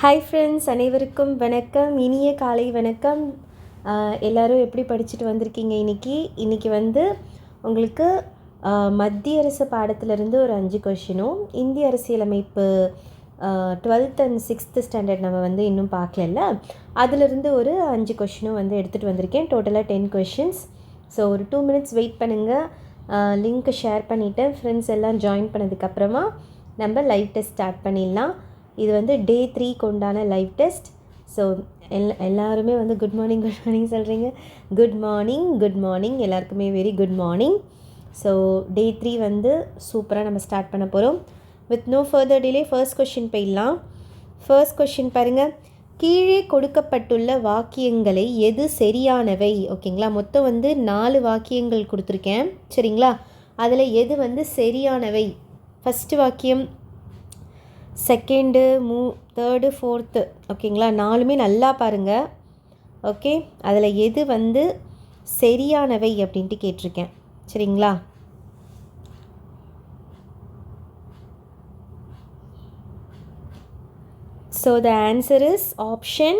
Hi friends, அனைவருக்கும் வணக்கம். இனிய காலை வணக்கம். எல்லோரும் எப்படி படிச்சுட்டு வந்திருக்கீங்க? இன்றைக்கி வந்து உங்களுக்கு மத்திய அரசு பாடத்திலிருந்து ஒரு 5 கொஷினும், இந்திய அரசியலமைப்பு 12th and 6th ஸ்டாண்டர்ட் நம்ம வந்து இன்னும் பார்க்கல, அதிலிருந்து ஒரு 5 கொஷினும் வந்து எடுத்துகிட்டு வந்திருக்கேன். டோட்டலாக 10 கொஷின்ஸ். ஸோ ஒரு 2 minutes வெயிட் பண்ணுங்கள். லிங்க்கை ஷேர் பண்ணிவிட்டேன். ஃப்ரெண்ட்ஸ் எல்லாம் ஜாயின் பண்ணதுக்கப்புறமா நம்ம லைவ் டெஸ்ட் ஸ்டார்ட் பண்ணிடலாம். இது வந்து டே 3க்கு உண்டான லைவ் டெஸ்ட். ஸோ எல்லாருமே வந்து குட் மார்னிங் சொல்கிறீங்க. குட் மார்னிங் எல்லாருக்குமே very good morning. So day 3 வந்து சூப்பராக நம்ம ஸ்டார்ட் பண்ண போகிறோம். With no further delay first question போயிடலாம். ஃபர்ஸ்ட் கொஷின் பாருங்கள். கீழே கொடுக்கப்பட்டுள்ள வாக்கியங்களை எது சரியானவை? ஓகேங்களா, மொத்தம் வந்து 4 வாக்கியங்கள் கொடுத்துருக்கேன். சரிங்களா, அதில் எது வந்து சரியானவை? ஃபஸ்ட்டு வாக்கியம், செகண்டு, தேர்டு, ஃபோர்த்து. ஓகேங்களா, 4மே நல்லா பாருங்கள். ஓகே, அதில் எது வந்து சரியானவை அப்படின்ட்டு கேட்டிருக்கேன். சரிங்களா, so the answer is option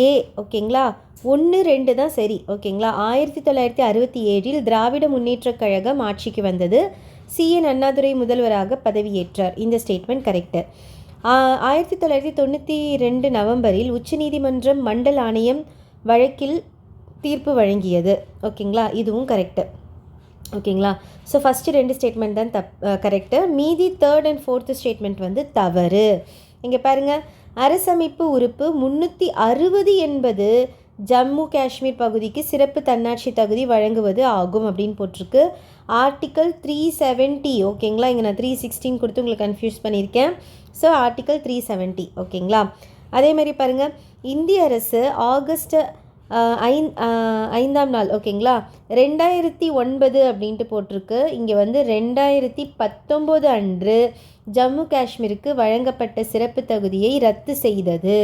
A. ஓகேங்களா, 1, 2 தான் சரி. ஓகேங்களா, 1967 திராவிட முன்னேற்றக் கழகம் ஆட்சிக்கு வந்தது. CN அண்ணாதுரை முதல்வராக பதவியேற்றார். இந்த ஸ்டேட்மெண்ட் கரெக்டு. 1992 நவம்பரில் உச்சநீதிமன்றம் மண்டல் ஆணையம் வழக்கில் தீர்ப்பு வழங்கியது. ஓகேங்களா, இதுவும் கரெக்டு. ஓகேங்களா, ஸோ ஃபஸ்ட்டு 2 ஸ்டேட்மெண்ட் தான் கரெக்டு. மீதி 3rd and 4th ஸ்டேட்மெண்ட் வந்து தவறு. இங்கே பாருங்கள், அரசமைப்பு உறுப்பு 360 என்பது ஜம்மு காஷ்மீர் பகுதிக்கு சிறப்பு தன்னாட்சி தகுதி வழங்குவது ஆகும் அப்படின்னு போட்டிருக்கு. ஆர்டிக்கல் 370. ஓகேங்களா, இங்கே நான் 316 கொடுத்து உங்களுக்கு கன்ஃபியூஸ் பண்ணியிருக்கேன். So article 370. ஓகேங்களா, அதே மாதிரி பாருங்கள், இந்திய அரசு ஆகஸ்ட் 5ஆம் நாள், ஓகேங்களா, 2009 அப்படின்ட்டு போட்டிருக்கு. இங்கே வந்து 2019 அன்று ஜம்மு காஷ்மீருக்கு வழங்கப்பட்ட சிறப்பு தகுதியை ரத்து செய்தது.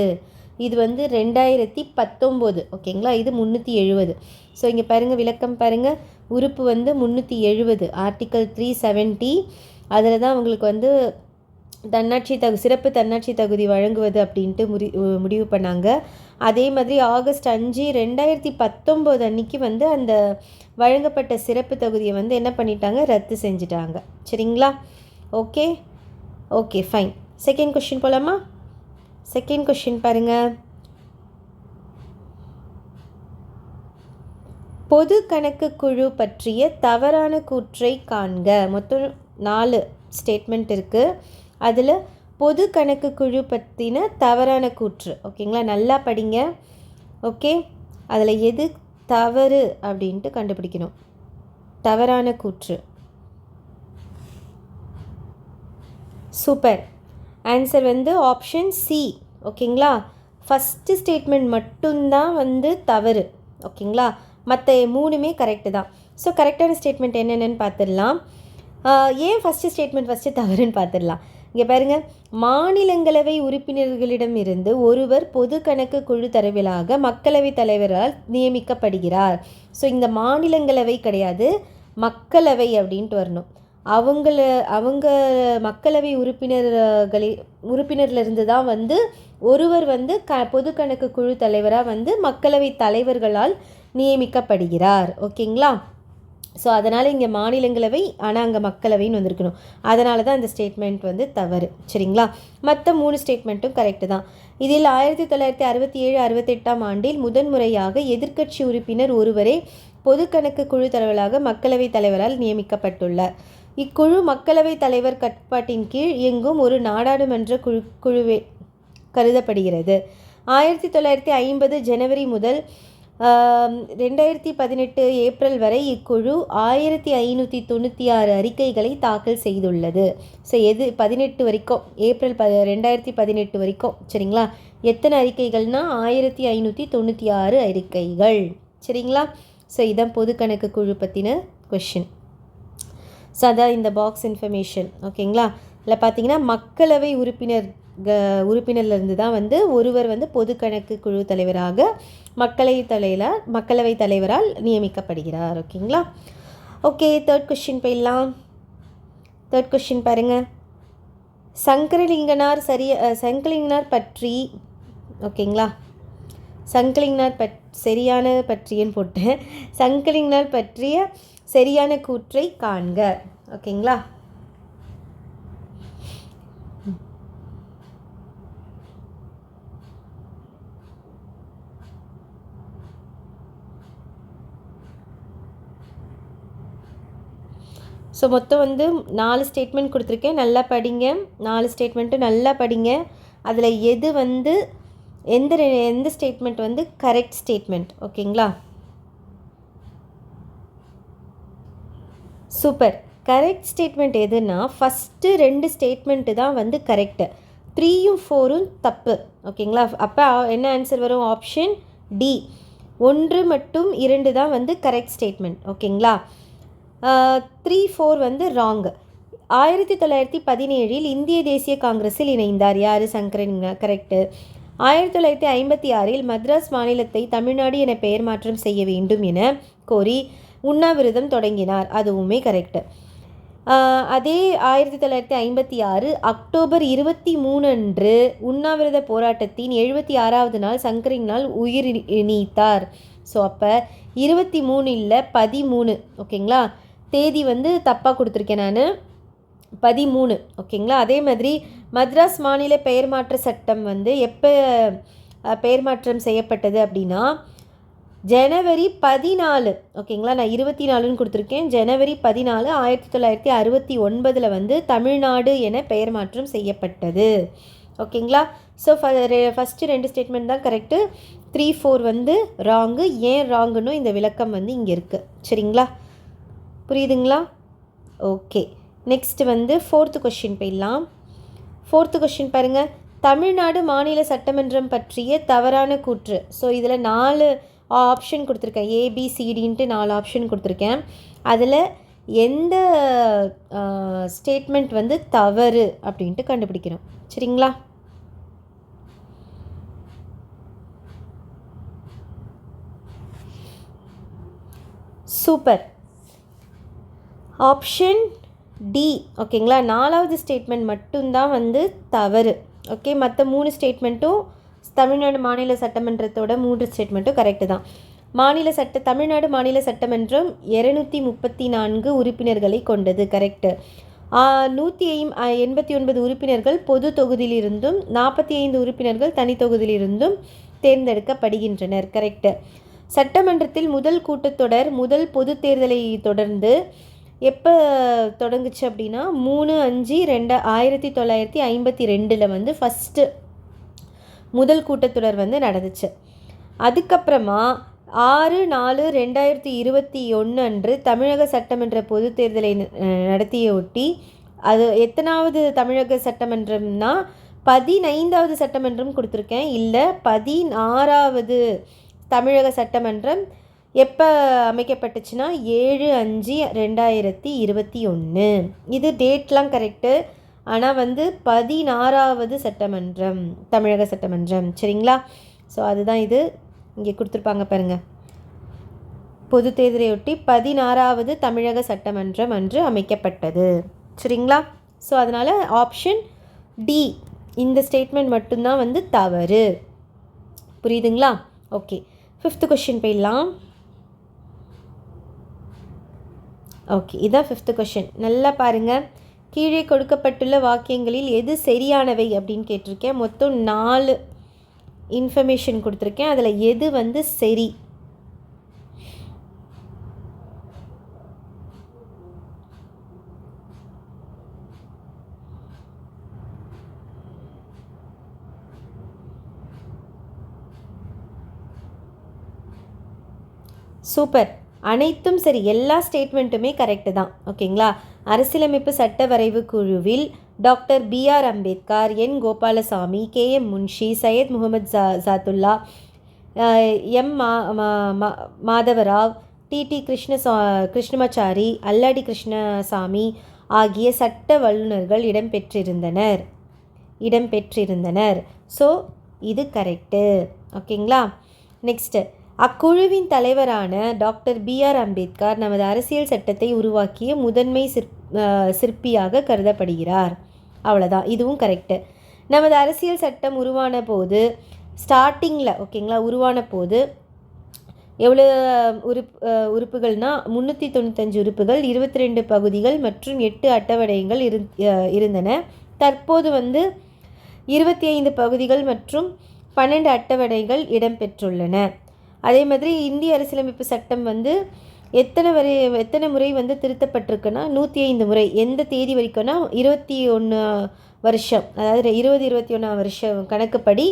இது வந்து 2019. ஓகேங்களா, இது 370. ஸோ இங்கே பாருங்கள், விளக்கம் பாருங்கள். உறுப்பு வந்து 370, ஆர்டிக்கல் 370. அதில் தான் அவங்களுக்கு வந்து சிறப்பு தன்னாட்சி தகுதி வழங்குவது அப்படின்ட்டு முடிவு பண்ணாங்க. அதே மாதிரி ஆகஸ்ட் 5, 2019 அன்னைக்கு வந்து அந்த வழங்கப்பட்ட சிறப்பு தகுதியை வந்து என்ன பண்ணிட்டாங்க, ரத்து செஞ்சிட்டாங்க. சரிங்களா, okay okay fine. Second question போகலாமா? செகண்ட் கொஷின் பாருங்கள். பொது கணக்கு குழு பற்றிய தவறான கூற்றை காண்க. மொத்தம் 4 ஸ்டேட்மெண்ட் இருக்குது. அதில் பொது கணக்கு குழு பற்றின தவறான கூற்று. ஓகேங்களா, நல்லா படிங்க. ஓகே, அதில் எது தவறு அப்படின்ட்டு கண்டுபிடிக்கணும். தவறான கூற்று. சூப்பர். ஆன்சர் வந்து ஆப்ஷன் சி. ஓகேங்களா, ஃபஸ்ட்டு ஸ்டேட்மெண்ட் மட்டும்தான் வந்து தவறு. ஓகேங்களா, மற்ற 3மே கரெக்டு தான். ஸோ கரெக்டான ஸ்டேட்மெண்ட் என்னென்னு பார்த்துடலாம். ஏன் ஃபஸ்ட்டு ஸ்டேட்மெண்ட் ஃபஸ்ட்டு தவறுன்னு பார்த்துடலாம். இங்கே பாருங்கள், மாநிலங்களவை உறுப்பினர்களிடமிருந்து ஒருவர் பொது கணக்கு குழு தலைவராக மக்களவைத் தலைவரால் நியமிக்கப்படுகிறார். ஸோ இந்த மாநிலங்களவை கிடையாது, மக்களவை அப்படின்ட்டு வரணும். அவங்க மக்களவை உறுப்பினர்லேருந்து தான் வந்து ஒருவர் வந்து பொது கணக்கு குழு தலைவராக வந்து மக்களவை தலைவர்களால் நியமிக்கப்படுகிறார். ஓகேங்களா, ஸோ அதனால் இங்கே மாநிலங்களவை, ஆனால் அங்கே மக்களவைன்னு வந்திருக்கணும். அதனால தான் அந்த ஸ்டேட்மெண்ட் வந்து தவறு. சரிங்களா, மற்ற 3 ஸ்டேட்மெண்ட்டும் கரெக்டு தான். இதில் 1967-68ஆம் ஆண்டில் முதன்முறையாக எதிர்க்கட்சி உறுப்பினர் ஒருவரே பொது கணக்கு குழு தலைவராக மக்களவைத் தலைவரால் நியமிக்கப்பட்டுள்ளார். இக்குழு மக்களவைத் தலைவர் கட்டுப்பாட்டின் கீழ் இயங்கும் ஒரு நாடாளுமன்ற குழுவே கருதப்படுகிறது. 1950 ஜனவரி முதல் 2018 ஏப்ரல் வரை இக்குழு 1596 அறிக்கைகளை தாக்கல் செய்துள்ளது. ஸோ 18 வரைக்கும், ஏப்ரல் 2018 வரைக்கும். சரிங்களா, எத்தனை அறிக்கைகள்னால் 1596 அறிக்கைகள். சரிங்களா, ஸோ இதான் பொது கணக்கு குழு பற்றின கொஷின். ஸோ அதான் இந்த பாக்ஸ் இன்ஃபர்மேஷன். ஓகேங்களா, இல்லை பார்த்தீங்கன்னா மக்களவை உறுப்பினர்லேருந்து தான் வந்து ஒருவர் வந்து பொது கணக்கு குழு தலைவராக மக்களவை தலைவரால் நியமிக்கப்படுகிறார். ஓகேங்களா, ஓகே தேர்ட் கொஷின் போயிடலாம். தேர்ட் கொஷின் பாருங்கள். சங்கரலிங்கனார் சங்கரலிங்கனார் பற்றி ஓகேங்களா, சங்கரலிங்கனார் சரியான பற்றியன்னு போட்டேன். சங்கரலிங்கனார் பற்றிய சரியான கூற்றை காண்க. ஓகேங்களா. ஸோ மொத்தம் 4 ஸ்டேட்மெண்ட் கொடுத்துருக்கேன். நல்லா படிங்க. 4 ஸ்டேட்மெண்ட்டும் நல்லா படிங்க. அதில் எது எந்த ஸ்டேட்மெண்ட் கரெக்ட் ஸ்டேட்மெண்ட். ஓகேங்களா. சூப்பர். கரெக்ட் ஸ்டேட்மெண்ட் எதுனா ஃபஸ்ட்டு 2 ஸ்டேட்மெண்ட்டு தான் கரெக்டு, 3யும் 4ம் தப்பு. ஓகேங்களா. அப்போ என்ன ஆன்சர் வரும்? ஆப்ஷன் டி, 1 மற்றும் 2 தான் கரெக்ட் ஸ்டேட்மெண்ட். ஓகேங்களா. 3, 4 ராங். 1917 இந்திய தேசிய காங்கிரஸில் இணைந்தார். யார்? சங்கரலிங்கனார். கரெக்டு. 1956 மദ്രാஸ் மாநிலத்தை தமிழ்நாடு என பெயர் மாற்றம் செய்ய வேண்டும் என கோரி உண்ணாவிரதம் தொடங்கினார். அதுவுமே கரெக்டு. அதே 1956 அக்டோபர் 23 அன்று உண்ணாவிரத போராட்டத்தின் 76வது நாள் சங்கரலிங்கனார் உயிர் நீத்தார். ஸோ அப்போ 23 இல்லை 13. ஓகேங்களா. தேதி தப்பாக கொடுத்துருக்கேன் நான், 13. ஓகேங்களா. அதே மாதிரி மദ്രാஸ் மாநில பெயர் மாற்ற சட்டம் எப்போ பெயர் மாற்றம் செய்யப்பட்டது அப்படின்னா ஜனவரி 14. ஓகேங்களா. நான் 24ன்னு கொடுத்துருக்கேன். ஜனவரி 14, 1969 தமிழ்நாடு என பெயர் மாற்றம் செய்யப்பட்டது. ஓகேங்களா. ஸோ ஃபஸ்ட்டு 2 ஸ்டேட்மெண்ட் தான் கரெக்டு, 3, 4 ராங்கு. ஏன் ராங்குன்னு இந்த விளக்கம் இங்கே இருக்குது. சரிங்களா, புரியுதுங்களா? ஓகே. நெக்ஸ்ட் 4th கொஷின் போயிடலாம். 4th கொஷின் பாருங்கள். தமிழ்நாடு மாநில சட்டமன்றம் பற்றிய தவறான கூற்று. ஸோ இதில் 4 ஆப்ஷன் கொடுத்துருக்கேன், ABCDன்ட்டு 4 ஆப்ஷன் கொடுத்துருக்கேன். அதில் எந்த ஸ்டேட்மெண்ட் தவறு அப்படின்ட்டு கண்டுபிடிக்கணும். சரிங்களா. சூப்பர். Option D. ஓகேங்களா. 4வது ஸ்டேட்மெண்ட் மட்டும்தான் தவறு. ஓகே. மற்ற 3 ஸ்டேட்மெண்ட்டும் தமிழ்நாடு மாநில சட்டமன்றத்தோட 3 ஸ்டேட்மெண்ட்டும் கரெக்டு தான். தமிழ்நாடு மாநில சட்டமன்றம் 234 உறுப்பினர்களை கொண்டது. கரெக்டு. 189 உறுப்பினர்கள் பொது தொகுதியிலிருந்தும் 45 உறுப்பினர்கள் தனி தொகுதியிலிருந்தும் தேர்ந்தெடுக்கப்படுகின்றனர். கரெக்டு. சட்டமன்றத்தில் முதல் கூட்டத்தொடர் முதல் பொது தேர்தலை தொடர்ந்து எப்போ தொடங்குச்சு அப்படின்னா 3/5/1952 ஃபஸ்ட்டு முதல் கூட்டத்தொடர் நடந்துச்சு. அதுக்கப்புறமா 6/4/2021 அன்று தமிழக சட்டமன்ற பொது தேர்தலை நடத்திய ஒட்டி அது எத்தனாவது தமிழக சட்டமன்றம்னா 15வது சட்டமன்றம் கொடுத்துருக்கேன், இல்லை 16வது தமிழக சட்டமன்றம் எப்போ அமைக்கப்பட்டுச்சுன்னா 7/5/2021. இது டேட்லாம் கரெக்டு. ஆனால் 16வது சட்டமன்றம் தமிழக சட்டமன்றம். சரிங்களா. ஸோ அதுதான் இது இங்கே கொடுத்துருப்பாங்க பாருங்கள். பொது தேர்தலையொட்டி 16வது தமிழக சட்டமன்றம் அன்று அமைக்கப்பட்டது. சரிங்களா. ஸோ அதனால் ஆப்ஷன் டி இந்த ஸ்டேட்மெண்ட் மட்டும்தான் தவறு. புரியுதுங்களா? ஓகே. 5th கொஷின் போயிடலாம். ஓகே. இதான் 5th கொஷின். நல்லா பாருங்கள். கீழே கொடுக்கப்பட்டுள்ள வாக்கியங்களில் எது சரியானவை அப்படின்னு கேட்டிருக்கேன். மொத்தம் 4 இன்ஃபர்மேஷன் கொடுத்துருக்கேன். அதில் எது சரி? சூப்பர். அனைத்தும் சரி, எல்லா ஸ்டேட்மெண்ட்டுமே கரெக்டு தான். ஓகேங்களா. அரசியலமைப்பு சட்ட வரைவு குழுவில் doctor BR Ambedkar, N Gopalaswami, KM Munshi, Syed Muhammad Saadulla, M Madhavarao, TT Krishnamachari, Alladi Krishnaswami ஆகிய சட்ட வல்லுநர்கள் இடம்பெற்றிருந்தனர். ஸோ இது கரெக்டு. ஓகேங்களா. நெக்ஸ்ட்டு, அக்குழுவின் தலைவரான டாக்டர் BR அம்பேத்கர் நமது அரசியல் சட்டத்தை உருவாக்கிய முதன்மை சிற்பியாக கருதப்படுகிறார். அவ்வளோதான், இதுவும் கரெக்டு. நமது அரசியல் சட்டம் உருவான போது ஸ்டார்டிங்கில் ஓகேங்களா உருவான போது எவ்வளோ உறுப்புகள்னால் 395 உறுப்புகள், 22 பகுதிகள் மற்றும் 8 அட்டவணைகள் இருந்தன. தற்போது 25 பகுதிகள் மற்றும் 12 அட்டவணைகள் இடம்பெற்றுள்ளன. அதே மாதிரி இந்திய அரசியலமைப்பு சட்டம் எத்தனை முறை திருத்தப்பட்டிருக்குன்னா 105 முறை. எந்த தேதி வரைக்கும்னா 21 வருஷம், அதாவது 2021 வருஷம் கணக்குப்படி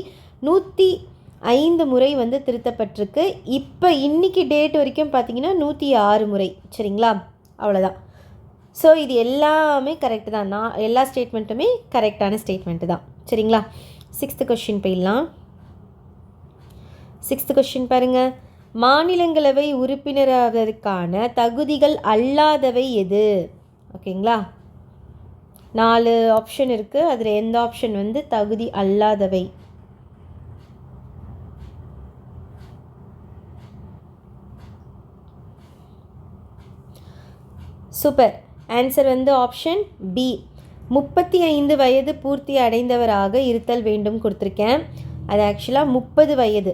105 முறை திருத்தப்பட்டிருக்கு. இப்போ இன்றைக்கி டேட் வரைக்கும் பார்த்திங்கன்னா 106 முறை. சரிங்களா, அவ்வளோதான். ஸோ இது எல்லாமே கரெக்டு தான். எல்லா ஸ்டேட்மெண்ட்டுமே கரெக்டான ஸ்டேட்மெண்ட்டு தான். சரிங்களா, 6th கொஷின் போயிடலாம். 6th கொஷின் பாருங்கள். மாநிலங்களவை உறுப்பினராவதற்கான தகுதிகள் அல்லாதவை எது? ஓகேங்களா, 4 ஆப்ஷன் இருக்குது. அதில் எந்த ஆப்ஷன் தகுதி அல்லாதவை? சூப்பர். ஆன்சர் ஆப்ஷன் பி, 35 வயது பூர்த்தி அடைந்தவராக இருத்தல் வேண்டும் கொடுத்துருக்கேன். அது ஆக்சுவலாக 30 வயது.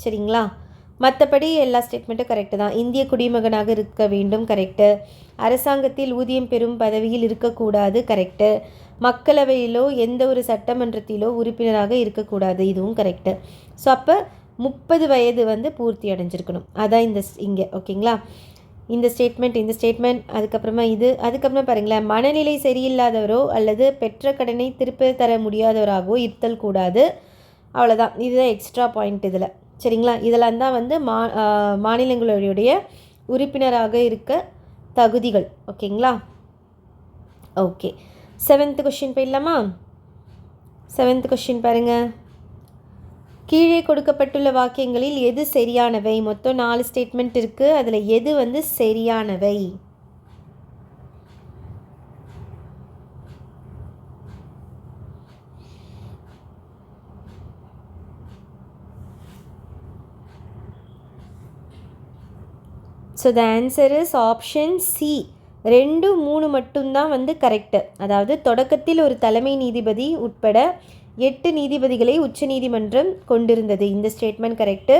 சரிங்களா, மற்றபடி எல்லா ஸ்டேட்மெண்ட்டும் கரெக்டு தான். இந்திய குடிமகனாக இருக்க வேண்டும், கரெக்டு. அரசாங்கத்தில் ஊதியம் பெறும் பதவியில் இருக்கக்கூடாது, கரெக்டு. மக்களவையிலோ எந்த ஒரு சட்டமன்றத்திலோ உறுப்பினராக இருக்கக்கூடாது, இதுவும் கரெக்டு. ஸோ அப்போ 30 வயது பூர்த்தி அடைஞ்சிருக்கணும், அதான் இங்கே ஓகேங்களா. இந்த ஸ்டேட்மெண்ட் அதுக்கப்புறமா அதுக்கப்புறமா பாருங்களேன். மனநிலை சரியில்லாதவரோ அல்லது பெற்ற கடனை திருப்ப தர முடியாதவராகவோ இருத்தல் கூடாது, அவ்வளோதான். இதுதான் எக்ஸ்ட்ரா பாயிண்ட் இதில். சரிங்களா, இதெல்லாம் தான் மாநிலங்களுடைய உறுப்பினராக இருக்க தகுதிகள். ஓகேங்களா, ஓகே. 7th கொஷின் போயிடலாமா? 7th கொஷின் பாருங்கள். கீழே கொடுக்கப்பட்டுள்ள வாக்கியங்களில் எது சரியானவை? மொத்தம் 4 ஸ்டேட்மெண்ட் இருக்குது. அதில் எது சரியானவை? So the answer is option C. 2, 3 மட்டும்தான் கரெக்டு. அதாவது தொடக்கத்தில் ஒரு தலைமை நீதிபதி உட்பட 8 நீதிபதிகளை உச்ச நீதிமன்றம் கொண்டிருந்தது. இந்த ஸ்டேட்மெண்ட் கரெக்டு.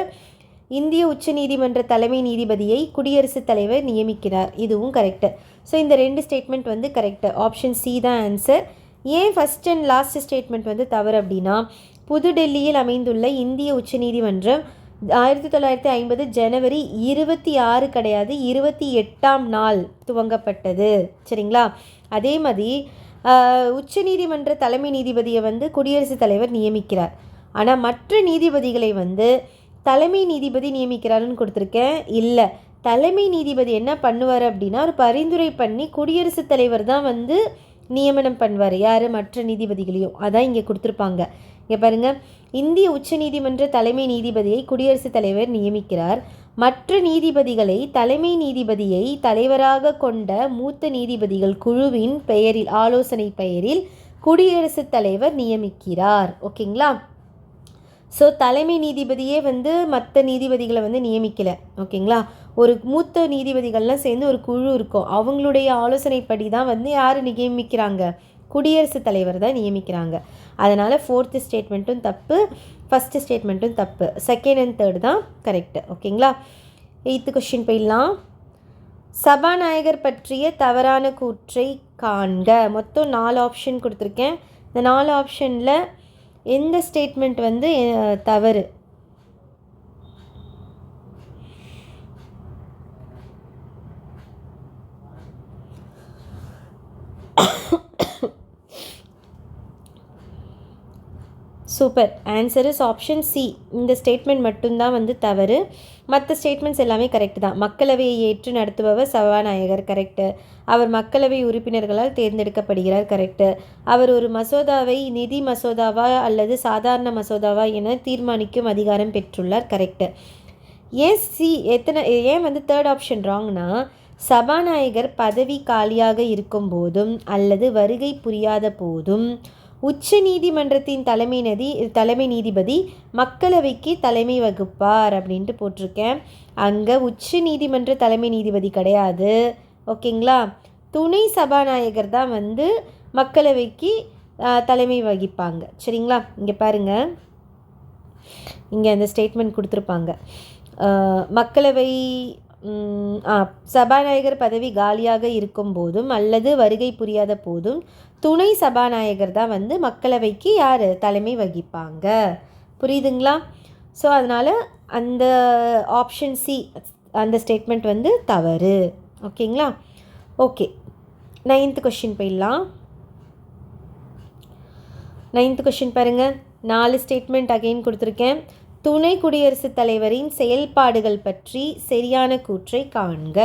இந்திய உச்ச நீதிமன்ற தலைமை நீதிபதியை குடியரசுத் தலைவர் நியமிக்கிறார், இதுவும் கரெக்டு. ஸோ இந்த 2 ஸ்டேட்மெண்ட் கரெக்டு. ஆப்ஷன் சி தான் ஆன்சர். ஏன் ஃபஸ்ட் அண்ட் லாஸ்ட் ஸ்டேட்மெண்ட் தவறு அப்படின்னா, புதுடெல்லியில் அமைந்துள்ள இந்திய உச்ச நீதிமன்றம் 1950 ஜனவரி 26 கிடையாது 28ஆம் நாள் துவங்கப்பட்டது. சரிங்களா, அதே மாதிரி உச்சநீதிமன்ற தலைமை நீதிபதியை குடியரசுத் தலைவர் நியமிக்கிறார். ஆனால் மற்ற நீதிபதிகளை தலைமை நீதிபதி நியமிக்கிறாருன்னு கொடுத்துருக்கேன். இல்லை, தலைமை நீதிபதி என்ன பண்ணுவார் அப்படின்னா ஒரு பரிந்துரை பண்ணி குடியரசுத் தலைவர் தான் நியமனம் பண்ணுவார். யார்? மற்ற நீதிபதிகளையும். அதான் இங்கே கொடுத்துருப்பாங்க. இங்கே பாருங்கள், இந்திய உச்ச நீதிமன்ற தலைமை நீதிபதியை குடியரசுத் தலைவர் நியமிக்கிறார். மற்ற நீதிபதிகளை தலைமை நீதிபதியை தலைவராக கொண்ட மூத்த நீதிபதிகள் குழுவின் பெயரில் ஆலோசனை பெயரில் குடியரசுத் தலைவர் நியமிக்கிறார். ஓகேங்களா, ஸோ தலைமை நீதிபதியே மற்ற நீதிபதிகளை நியமிக்கலை. ஓகேங்களா, ஒரு மூத்த நீதிபதிகள்லாம் சேர்ந்து ஒரு குழு இருக்கும். அவங்களுடைய ஆலோசனைப்படி தான் யார் நியமிக்கிறாங்க? குடியரசுத் தலைவர் தான் நியமிக்கிறாங்க. அதனால் 4th ஸ்டேட்மெண்ட்டும் தப்பு, 1st ஸ்டேட்மெண்ட்டும் தப்பு. 2nd and 3rd தான் கரெக்டு. ஓகேங்களா, 8th கொஷின் போயிடலாம். சபாநாயகர் பற்றிய தவறான கூற்றை காண்க. மொத்தம் 4 ஆப்ஷன் கொடுத்துருக்கேன். இந்த 4 ஆப்ஷனில் எந்த ஸ்டேட்மெண்ட் தவறு? Super. Answer is option C. இந்த ஸ்டேட்மெண்ட் மட்டும்தான் தவறு. மற்ற ஸ்டேட்மெண்ட்ஸ் எல்லாமே கரெக்டு தான். மக்களவையை ஏற்று நடத்துபவர் சபாநாயகர், கரெக்டு. அவர் மக்களவை உறுப்பினர்களால் தேர்ந்தெடுக்கப்படுகிறார், கரெக்டு. அவர் ஒரு மசோதாவை நிதி மசோதாவா அல்லது சாதாரண மசோதாவா என தீர்மானிக்கும் அதிகாரம் பெற்றுள்ளார், கரெக்டு. ஏன் 3rd ஆப்ஷன் ராங்னா, சபாநாயகர் பதவி காலியாக இருக்கும் போதும் அல்லது வருகை புரியாத போதும் உச்ச நீதிமன்றத்தின் தலைமை நீதிபதி மக்களவைக்கு தலைமை வகுப்பார் அப்படின்ட்டு போட்டிருக்கேன். அங்கே உச்ச நீதிமன்ற தலைமை நீதிபதி கிடையாது. ஓகேங்களா, துணை சபாநாயகர் தான் மக்களவைக்கு தலைமை வகிப்பாங்க. சரிங்களா? இங்கே பாருங்கள், இங்கே அந்த ஸ்டேட்மெண்ட் கொடுத்துருப்பாங்க. மக்களவை சபாநாயகர் பதவி காலியாக இருக்கும் போதும் அல்லது வருகை புரியாத போதும் துணை சபாநாயகர் தான் வந்து மக்களவைக்கு யார் தலைமை வகிப்பாங்க. புரியுதுங்களா? ஸோ அதனால் அந்த ஆப்ஷன் சி அந்த ஸ்டேட்மெண்ட் வந்து தவறு. ஓகேங்களா? ஓகே, 9th கொஷின் போயிடலாம். 9th கொஷின் பாருங்கள், 4 ஸ்டேட்மெண்ட் அகைன் கொடுத்துருக்கேன். துணை குடியரசுத் தலைவரின் செயல்பாடுகள் பற்றி சரியான கூற்றை காண்க.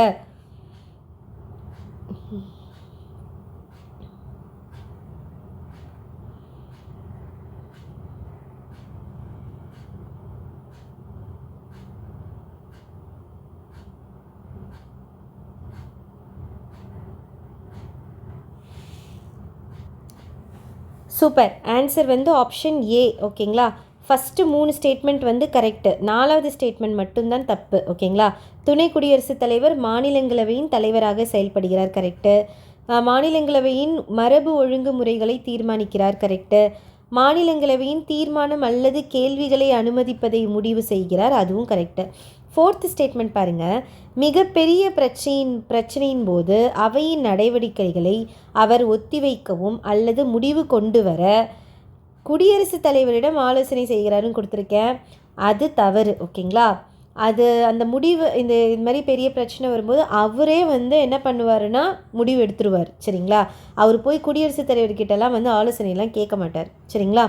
சூப்பர். ஆன்சர் வந்து ஆப்ஷன் ஏ. ஓகேங்களா? ஃபஸ்ட்டு 3 ஸ்டேட்மெண்ட் வந்து கரெக்டு, 4வது ஸ்டேட்மெண்ட் மட்டும்தான் தப்பு. ஓகேங்களா? துணை குடியரசுத் தலைவர் மாநிலங்களவையின் தலைவராக செயல்படுகிறார், கரெக்டு. மாநிலங்களவையின் மரபு ஒழுங்குமுறைகளை தீர்மானிக்கிறார், கரெக்டு. மாநிலங்களவையின் தீர்மானம் அல்லது கேள்விகளை அனுமதிப்பதை முடிவு செய்கிறார், அதுவும் கரெக்டு. 4th ஸ்டேட்மெண்ட் பாருங்கள், மிகப்பெரிய பிரச்சனையின் போது அவையின் நடவடிக்கைகளை அவர் ஒத்திவைக்கவும் அல்லது முடிவு கொண்டு வர குடியரசுத் தலைவரிடம் ஆலோசனை செய்கிறாருன்னு கொடுத்துருக்கேன். அது தவறு. ஓகேங்களா? அது அந்த முடிவு இந்த மாதிரி பெரிய பிரச்சனை வரும்போது அவரே வந்து என்ன பண்ணுவாருன்னா முடிவு எடுத்துருவார். சரிங்களா? அவர் போய் குடியரசுத் தலைவர்கிட்டலாம் வந்து ஆலோசனைலாம் கேட்க மாட்டார். சரிங்களா?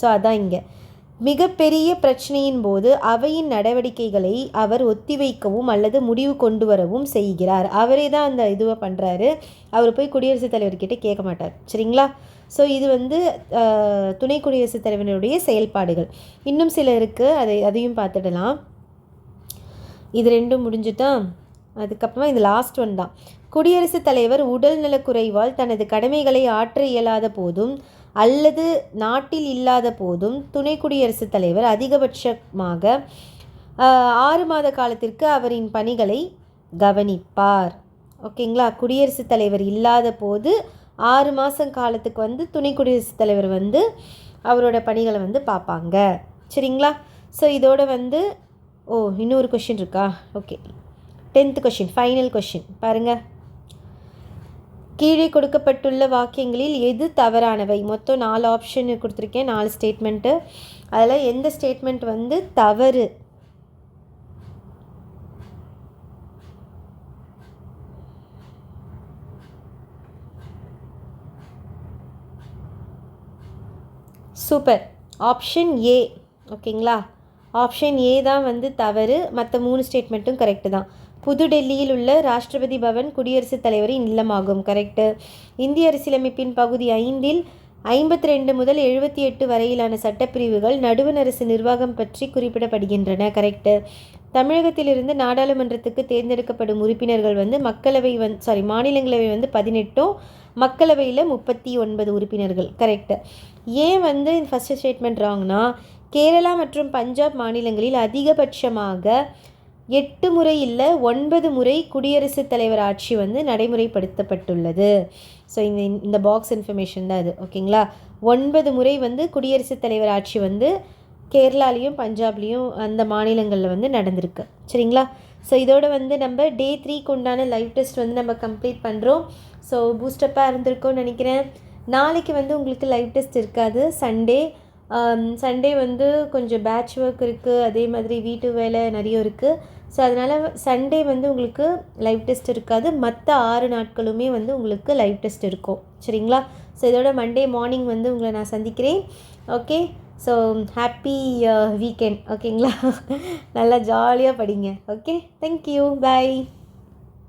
ஸோ அதான் இங்கே மிகப்பெரிய பிரச்சனையின் போது அவையின் நடவடிக்கைகளை அவர் ஒத்திவைக்கவும் அல்லது முடிவு கொண்டு வரவும் செய்கிறார். அவரே தான் அந்த இதுவை பண்ணுறாரு. அவர் போய் குடியரசுத் தலைவர்கிட்ட கேட்க மாட்டார். சரிங்களா? ஸோ இது வந்து துணை குடியரசுத் தலைவனுடைய செயல்பாடுகள். இன்னும் சில இருக்குது, அதையும் பார்த்துடலாம். இது 2 முடிஞ்சுதான். அதுக்கப்புறமா இது லாஸ்ட் ஒன் தான். குடியரசுத் தலைவர் உடல் நலக்குறைவால் தனது கடமைகளை ஆற்ற இயலாத போதும் அல்லது நாட்டில் இல்லாத போதும் துணை குடியரசுத் தலைவர் அதிகபட்சமாக 6 மாத காலத்திற்கு அவரின் பணிகளை கவனிப்பார். ஓகேங்களா? குடியரசுத் தலைவர் இல்லாத போது 6 மாதம் காலத்துக்கு வந்து துணை குடியரசுத் தலைவர் வந்து அவரோட பணிகளை வந்து பார்ப்பாங்க. சரிங்களா? ஸோ இதோட வந்து இன்னொரு கொஷின் இருக்கா? Okay, 10th question, final question பாருங்கள். கீழே கொடுக்கப்பட்டுள்ள வாக்கியங்களில் எது தவறானவை? மொத்தம் 4 ஆப்ஷன் கொடுத்துருக்கேன், 4 ஸ்டேட்மெண்ட்டு. அதில் எந்த ஸ்டேட்மெண்ட் வந்து தவறு? Super, option A. ஓகேங்களா? ஆப்ஷன் ஏ தான் வந்து தவறு. மற்ற 3 ஸ்டேட்மெண்ட்டும் கரெக்டு தான். புதுடெல்லியில் உள்ள ராஷ்டிரபதி பவன் குடியரசுத் தலைவரின் இல்லமாகும், கரெக்டு. இந்திய அரசியலமைப்பின் பகுதி 5இல் 52 முதல் 78 வரையிலான சட்டப்பிரிவுகள் நடுவண் அரசு நிர்வாகம் பற்றி குறிப்பிடப்படுகின்றன, கரெக்டு. தமிழகத்திலிருந்து நாடாளுமன்றத்துக்கு தேர்ந்தெடுக்கப்படும் உறுப்பினர்கள் வந்து மாநிலங்களவை வந்து 18, மக்களவையில் 39 உறுப்பினர்கள், கரெக்டு. ஏன் வந்து ஃபஸ்ட்டு ஸ்டேட்மெண்ட் ராங்னா, கேரளா மற்றும் பஞ்சாப் மாநிலங்களில் அதிகபட்சமாக 8 முறை இல்லை 9 முறை குடியரசுத் தலைவர் ஆட்சி வந்து நடைமுறைப்படுத்தப்பட்டுள்ளது. ஸோ இந்த பாக்ஸ் இன்ஃபர்மேஷன் தான் அது. ஓகேங்களா? 9 முறை வந்து குடியரசுத் தலைவர் ஆட்சி வந்து கேரளாலையும் பஞ்சாப்லேயும் அந்த மாநிலங்களில் வந்து நடந்திருக்கு. சரிங்களா? ஸோ இதோட வந்து நம்ம டே 3க்கு உண்டான லைவ் டெஸ்ட் வந்து நம்ம கம்ப்ளீட் பண்ணுறோம். ஸோ பூஸ்டப்பாக இருந்திருக்கும்னு நினைக்கிறேன். நாளைக்கு வந்து உங்களுக்கு லைவ் டெஸ்ட் இருக்காது. சண்டே வந்து கொஞ்சம் பேட்ச் ஒர்க் இருக்குது, அதே மாதிரி வீட்டு வேலை நிறைய இருக்குது. ஸோ அதனால் சண்டே வந்து உங்களுக்கு லைவ் டெஸ்ட் இருக்காது. மற்ற 6 நாட்களுமே வந்து உங்களுக்கு லைவ் டெஸ்ட் இருக்கும். சரிங்களா? ஸோ இதோட மண்டே மார்னிங் வந்து உங்களை நான் சந்திக்கிறேன். Okay, so happy weekend. ஓகேங்களா? நல்லா ஜாலியாக படிங்க. ஓகே, தேங்க்யூ, பாய்.